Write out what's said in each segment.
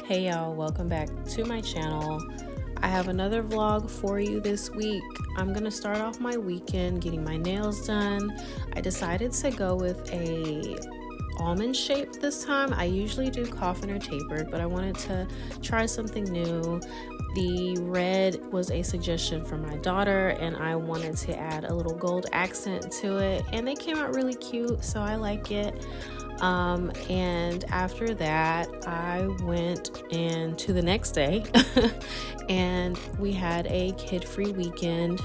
Hey y'all, welcome back to my channel. I have another vlog for you this week. I'm gonna start off my weekend getting my nails done. I decided to go with a almond shape this time. I usually do coffin or tapered, but I wanted to try something new. The red was a suggestion from my daughter and I wanted to add a little gold accent to it, and they came out really cute, so I like it. And after that I went into the next day and we had a kid-free weekend.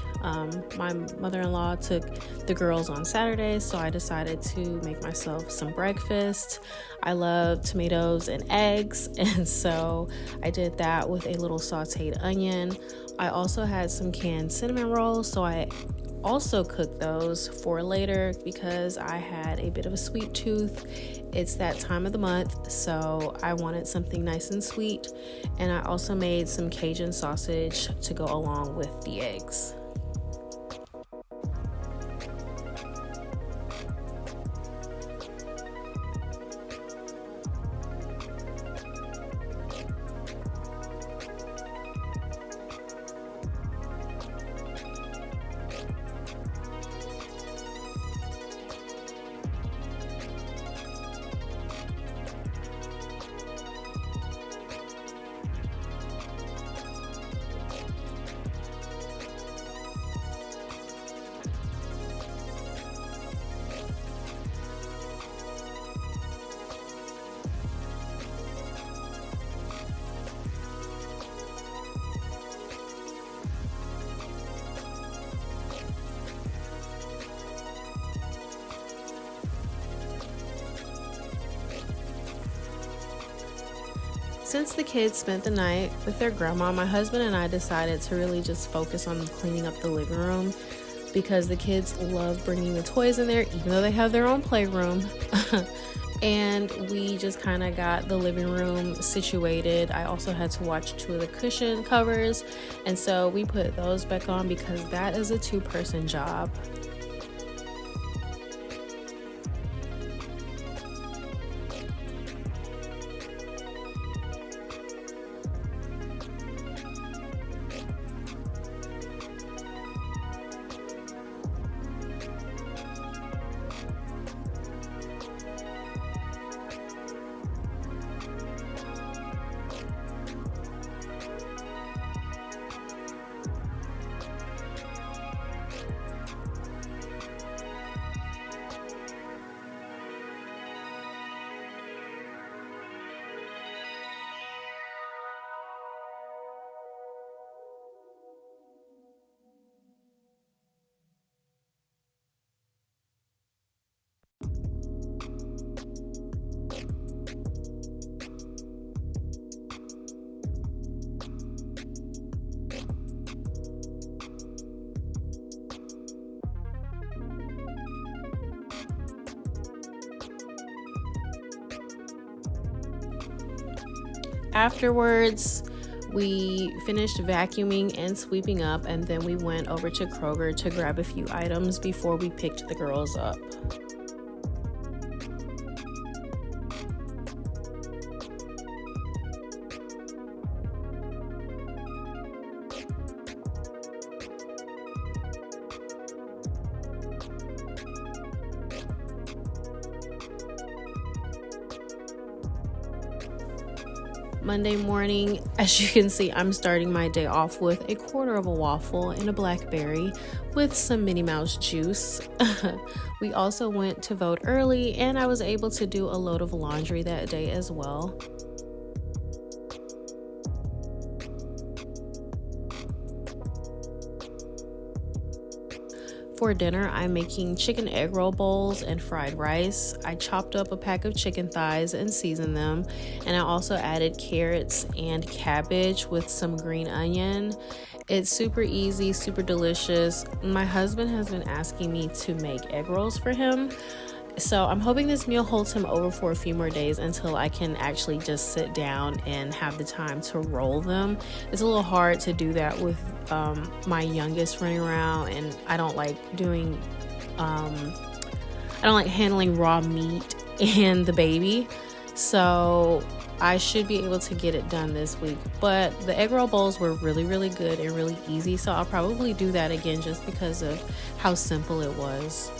My mother-in-law took the girls on Saturday, so I decided to make myself some breakfast. I love tomatoes and eggs, and so I did that with a little sauteed onion. I also had some canned cinnamon rolls, so I also cooked those for later because I had a bit of a sweet tooth. It's that time of the month, so I wanted something nice and sweet. And I also made some Cajun sausage to go along with the eggs. Since the kids spent the night with their grandma, my husband and I decided to really just focus on cleaning up the living room because the kids love bringing the toys in there, even though they have their own playroom. And we just kind of got the living room situated. I also had to watch 2 of the cushion covers, and so we put those back on because that is a 2-person job. Afterwards, we finished vacuuming and sweeping up, and then we went over to Kroger to grab a few items before we picked the girls up. Monday morning, as you can see, I'm starting my day off with a 1/4 of a waffle and a blackberry with some Minnie Mouse juice. We also went to vote early, and I was able to do a load of laundry that day as well. For dinner, I'm making chicken egg roll bowls and fried rice. I chopped up a pack of chicken thighs and seasoned them, and I also added carrots and cabbage with some green onion. It's super easy, super delicious. My husband has been asking me to make egg rolls for him, so I'm hoping this meal holds him over for a few more days until I can actually just sit down and have the time to roll them. It's a little hard to do that with my youngest running around, and I don't like handling raw meat and the baby. So I should be able to get it done this week. But the egg roll bowls were really good and really easy, so I'll probably do that again just because of how simple it was.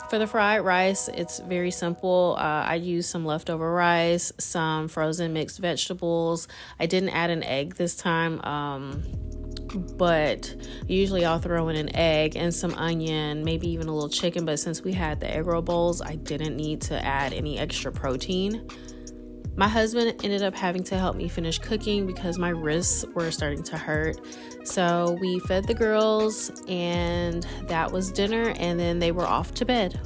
For the fried rice, it's very simple. I used some leftover rice, some frozen mixed vegetables. I didn't add an egg this time, but usually I'll throw in an egg and some onion, maybe even a little chicken. But since we had the egg roll bowls, I didn't need to add any extra protein. My husband ended up having to help me finish cooking because my wrists were starting to hurt. So we fed the girls and that was dinner, and then they were off to bed.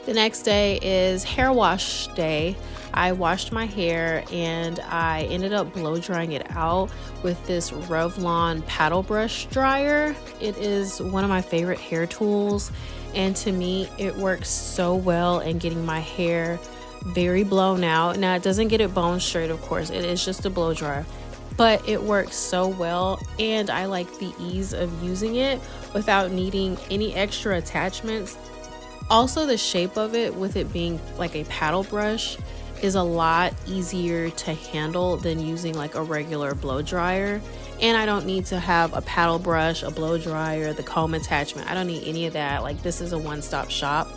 The next day is hair wash day. I washed my hair and I ended up blow drying it out with this Revlon paddle brush dryer. It is one of my favorite hair tools, and to me it works so well in getting my hair very blown out. Now it doesn't get it bone straight, of course, it is just a blow dryer, but it works so well, and I like the ease of using it without needing any extra attachments. Also, the shape of it, with it being like a paddle brush, is a lot easier to handle than using like a regular blow dryer. And I don't need to have a paddle brush, a blow dryer, the comb attachment. I don't need any of that. Like, this is a one-stop shop.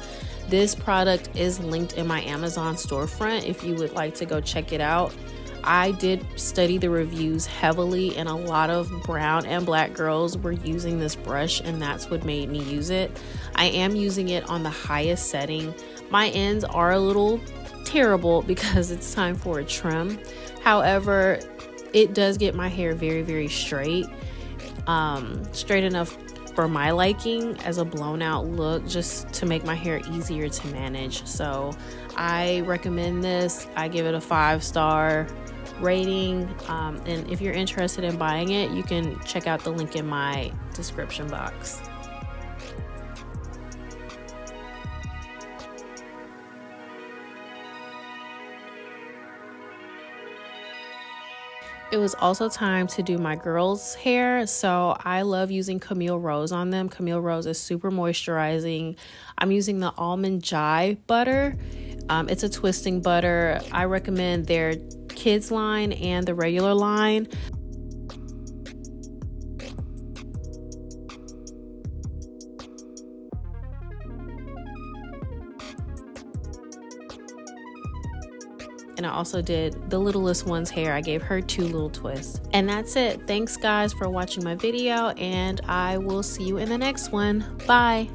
This product is linked in my Amazon storefront if you would like to go check it out. I did study the reviews heavily, and a lot of brown and black girls were using this brush, and that's what made me use it. I am using it on the highest setting. My ends are a little terrible because it's time for a trim. However, it does get my hair very straight, straight enough for my liking as a blown out look, just to make my hair easier to manage. So I recommend this. I give it a 5-star rating, and if you're interested in buying it, you can check out the link in my description box. It was also time to do my girls' hair, so I love using Camille Rose on them. Camille Rose is super moisturizing. I'm using the Almond Jai butter. It's a twisting butter. I recommend their kids line and the regular line. And I also did the littlest one's hair. I gave her 2 little twists. And that's it. Thanks guys for watching my video, and I will see you in the next one. Bye.